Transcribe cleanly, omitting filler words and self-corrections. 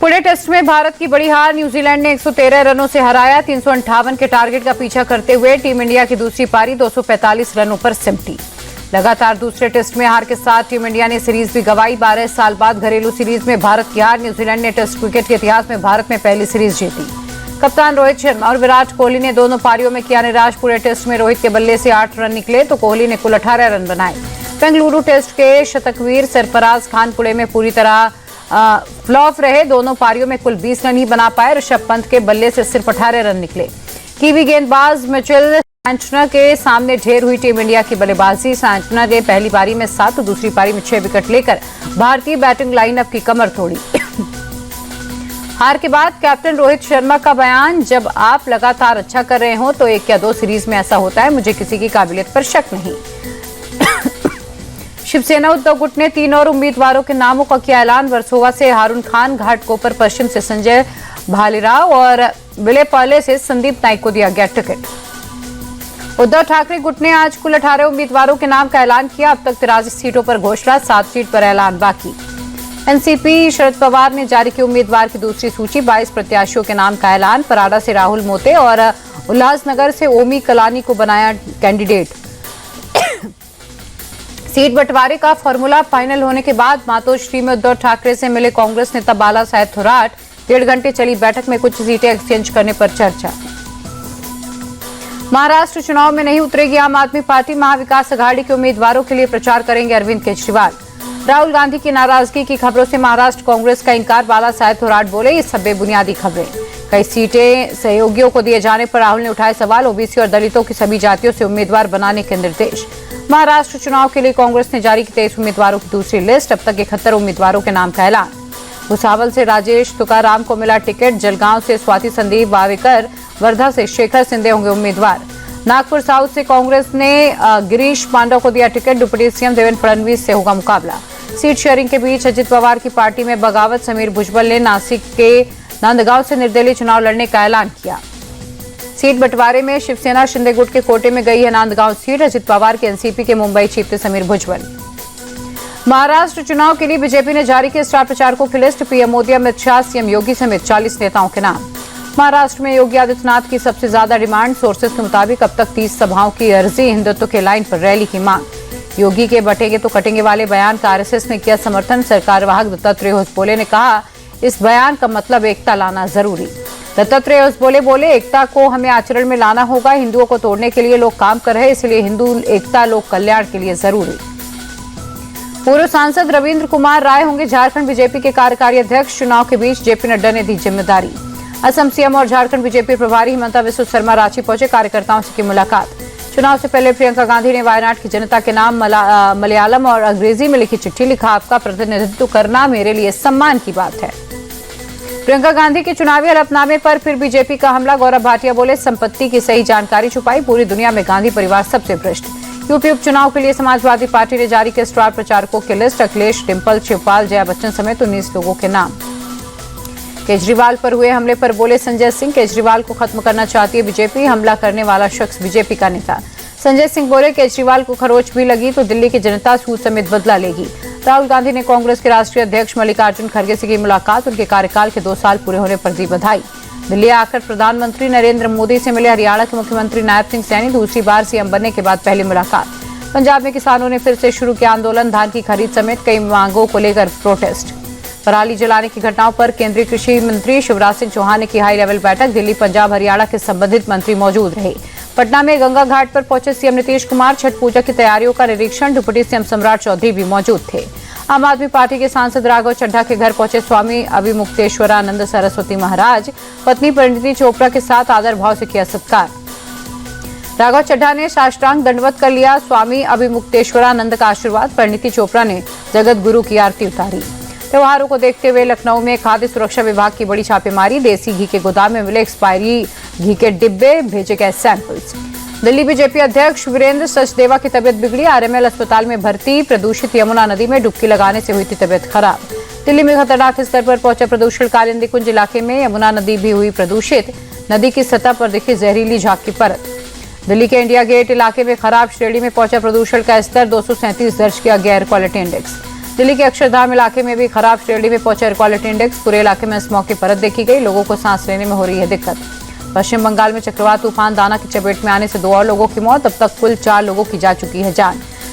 Pune test में भारत की बड़ी हार, न्यूजीलैंड ने 113 रनों से हराया। 358 के टारगेट का पीछा करते हुए टीम इंडिया की दूसरी पारी 245 रनों पर सिमटी। लगातार दूसरे टेस्ट में हार के साथ टीम इंडिया ने सीरीज भी गंवाई। 12 साल बाद घरेलू सीरीज में भारत की हार। न्यूजीलैंड ने टेस्ट क्रिकेट के इतिहास में भारत में पहली सीरीज जीती। कप्तान रोहित शर्मा और विराट कोहली ने दोनों पारियों में किया निराश। पूरे टेस्ट में रोहित के बल्ले से 8 रन निकले तो कोहली ने कुल 18 रन बनाए। बेंगलुरु टेस्ट के शतकवीर सरफराज खान पुणे में पूरी तरह फ्लॉप रहे। दोनों पारियों में कुल 20 रन ही बना पाए। ऋषभ पंत के बल्ले से सिर्फ 18 रन निकले। कीवी गेंदबाज मिचेल सैंटनर के सामने ढेर हुई टीम इंडिया की बल्लेबाजी। सैंटनर ने पहली पारी में 7 तो दूसरी पारी में 6 विकेट लेकर भारतीय बैटिंग लाइनअप की कमर तोड़ी। हार के बाद कैप्टन रोहित शर्मा का बयान, जब आप लगातार अच्छा कर रहे हो तो 1 या 2 सीरीज में ऐसा होता है। मुझे किसी की काबिलियत पर शक नहीं। शिवसेना उद्धव गुट ने 3 और उम्मीदवारों के नामों का किया ऐलान। वर्सोवा से हारून खान, घाटकोपर पश्चिम से संजय भालेराव और विलेपाले से संदीप नाइक को दिया गया टिकट। उद्धव ठाकरे गुट ने आज कुल 18 उम्मीदवारों के नाम का ऐलान किया। अब तक 83 सीटों पर घोषणा, 7 सीट पर ऐलान बाकी। एनसीपी शरद पवार ने जारी की उम्मीदवार की दूसरी सूची। 22 प्रत्याशियों के नाम का ऐलान। पराडा से राहुल मोते और उल्लासनगर से ओमी कलानी को बनाया कैंडिडेट। सीट बंटवारे का फॉर्मूला फाइनल होने के बाद मातोश्री में उद्धव ठाकरे से मिले कांग्रेस नेता बाला साहेब थोराट। 1.5 घंटे चली बैठक में कुछ सीटें एक्सचेंज करने पर चर्चा। महाराष्ट्र चुनाव में नहीं उतरेगी आम आदमी पार्टी। महाविकास अघाड़ी के उम्मीदवारों के लिए प्रचार करेंगे अरविंद केजरीवाल। राहुल गांधी की नाराजगी की खबरों से महाराष्ट्र कांग्रेस का इंकार। बाला साहेब थोराट बोले, ये सब बेबुनियादी खबरें। कई सीटें सहयोगियों को दिए जाने पर राहुल ने उठाए सवाल। ओबीसी और दलितों की सभी जातियों से उम्मीदवार बनाने के निर्देश। महाराष्ट्र चुनाव के लिए कांग्रेस ने जारी की 23 उम्मीदवारों की दूसरी लिस्ट। अब तक 71 उम्मीदवारों के नाम का ऐलान। भुसावल से राजेश तुकाराम को मिला टिकट। जलगांव से स्वाति संदीप वावेकर, वर्धा से शेखर सिंधे होंगे उम्मीदवार। नागपुर साउथ से कांग्रेस ने गिरीश पांडव को दिया ticket. Deputy CM Devendra Fadnavis से होगा मुकाबला। सीट शेयरिंग के बीच अजित पवार की पार्टी में बगावत। समीर भुजबल ने नासिक के नंदगांव से निर्दलीय चुनाव लड़ने का ऐलान किया। सीट बंटवारे में शिवसेना शिंदे गुट के कोटे में गई है नंदगांव सीट। अजित पवार के एनसीपी के मुंबई चीफ थे समीर भुजबल। महाराष्ट्र चुनाव के लिए बीजेपी ने जारी की स्टार प्रचारकों की list. PM Modi, Amit Shah, CM Yogi समेत 40 नेताओं के नाम। महाराष्ट्र में योगी आदित्यनाथ की सबसे ज्यादा डिमांड। सोर्सेज के मुताबिक अब तक 30 सभाओं की अर्जी। हिंदुत्व के लाइन पर रैली की मांग। योगी के बटेंगे तो कटेंगे वाले बयान का आरएसएस ने किया समर्थन। सरकार वाहक दत्तात्रेय होसबोले ने कहा, इस बयान का मतलब एकता लाना जरूरी। दत्तात्रेय होसबोले बोले, एकता को हमें आचरण में लाना होगा। हिंदुओं को तोड़ने के लिए लोग काम कर रहे हैं, इसलिए हिंदू एकता लोक कल्याण के लिए जरूरी। पूर्व सांसद रविंद्र कुमार राय होंगे झारखंड बीजेपी के कार्यकारी अध्यक्ष। चुनाव के बीच जेपी नड्डा ने दी जिम्मेदारी। असम सीएम और झारखंड बीजेपी प्रभारी हिमंता बिस्वा शर्मा रांची पहुंचे। कार्यकर्ताओं से की मुलाकात। चुनाव से पहले प्रियंका गांधी ने वायनाड की जनता के नाम मलयालम और अंग्रेजी में लिखी चिट्ठी। लिखा, आपका प्रतिनिधित्व करना मेरे लिए सम्मान की बात है। प्रियंका गांधी के चुनावी हलफनामे पर फिर बीजेपी का हमला। गौरव भाटिया बोले, संपत्ति की सही जानकारी छुपाई। पूरी दुनिया में गांधी परिवार सबसे भ्रष्ट। यूपी उपचुनाव के लिए समाजवादी पार्टी ने जारी की स्टार प्रचारकों की लिस्ट। अखिलेश, डिंपल, शिवपाल, जया बच्चन समेत 19 लोगों के नाम। केजरीवाल पर हुए हमले पर बोले संजय सिंह, केजरीवाल को खत्म करना चाहती है बीजेपी। हमला करने वाला शख्स बीजेपी का नेता। संजय सिंह बोले, केजरीवाल को खरोच भी लगी तो दिल्ली की जनता सूद समेत बदला लेगी। राहुल गांधी ने कांग्रेस के राष्ट्रीय अध्यक्ष मल्लिकार्जुन खड़गे से की मुलाकात। उनके कार्यकाल के 2 साल पूरे होने पर दी बधाई। दिल्ली आकर प्रधानमंत्री नरेंद्र मोदी से मिले हरियाणा के मुख्यमंत्री नायब सिंह सैनी। दूसरी बार सीएम बनने के बाद पहली मुलाकात। पंजाब में किसानों ने फिर से शुरू किया आंदोलन। धान की खरीद समेत कई मांगों को लेकर प्रोटेस्ट। पराली जलाने की घटनाओं पर केंद्रीय कृषि मंत्री शिवराज सिंह चौहान ने की हाई लेवल बैठक। दिल्ली, पंजाब, हरियाणा के संबंधित मंत्री मौजूद रहे। पटना में गंगा घाट पर पहुंचे सीएम नीतीश कुमार। छठ पूजा की तैयारियों का निरीक्षण। डिप्टी सीएम सम्राट चौधरी भी मौजूद थे। आम आदमी पार्टी के सांसद राघव चड्ढा के घर पहुंचे स्वामी अभिमुक्तेश्वरानंद सरस्वती महाराज। पत्नी परिणीति चोपड़ा के साथ आदर भाव से किया सत्कार। राघव चड्ढा ने साष्टांग दंडवत कर लिया स्वामी अभिमुक्तेश्वरानंद का आशीर्वाद। परिणीति चोपड़ा ने जगत गुरु की आरती उतारी। त्योहारों को देखते हुए लखनऊ में खाद्य सुरक्षा विभाग की बड़ी छापेमारी। देसी घी के गोदाम में मिले एक्सपायरी घी के डिब्बे, भेजे गए सैंपल्स। दिल्ली बीजेपी अध्यक्ष वीरेंद्र सचदेवा की तबियत बिगड़ी। आरएमएल अस्पताल में भर्ती। प्रदूषित यमुना नदी में डुबकी लगाने से हुई थी तबियत खराब। दिल्ली में खतरनाक स्तर पर पहुंचा प्रदूषण। कालिंदी कुंज इलाके में यमुना नदी भी हुई प्रदूषित। नदी की सतह पर दिखी जहरीली झाग की परत। दिल्ली के इंडिया गेट इलाके में खराब श्रेणी में पहुंचा प्रदूषण का स्तर। 237 दर्ज किया गया एयर क्वालिटी इंडेक्स। दिल्ली के अक्षरधाम इलाके में भी खराब श्रेणी में पहुंचा एयर क्वालिटी इंडेक्स। पूरे इलाके में इस मौके परत देखी गई। लोगों को सांस लेने में हो रही है दिक्कत। पश्चिम बंगाल में चक्रवात तूफान दाना की चपेट में आने से 2 और लोगों की मौत। अब तक कुल 4 लोगों की जा चुकी है जान।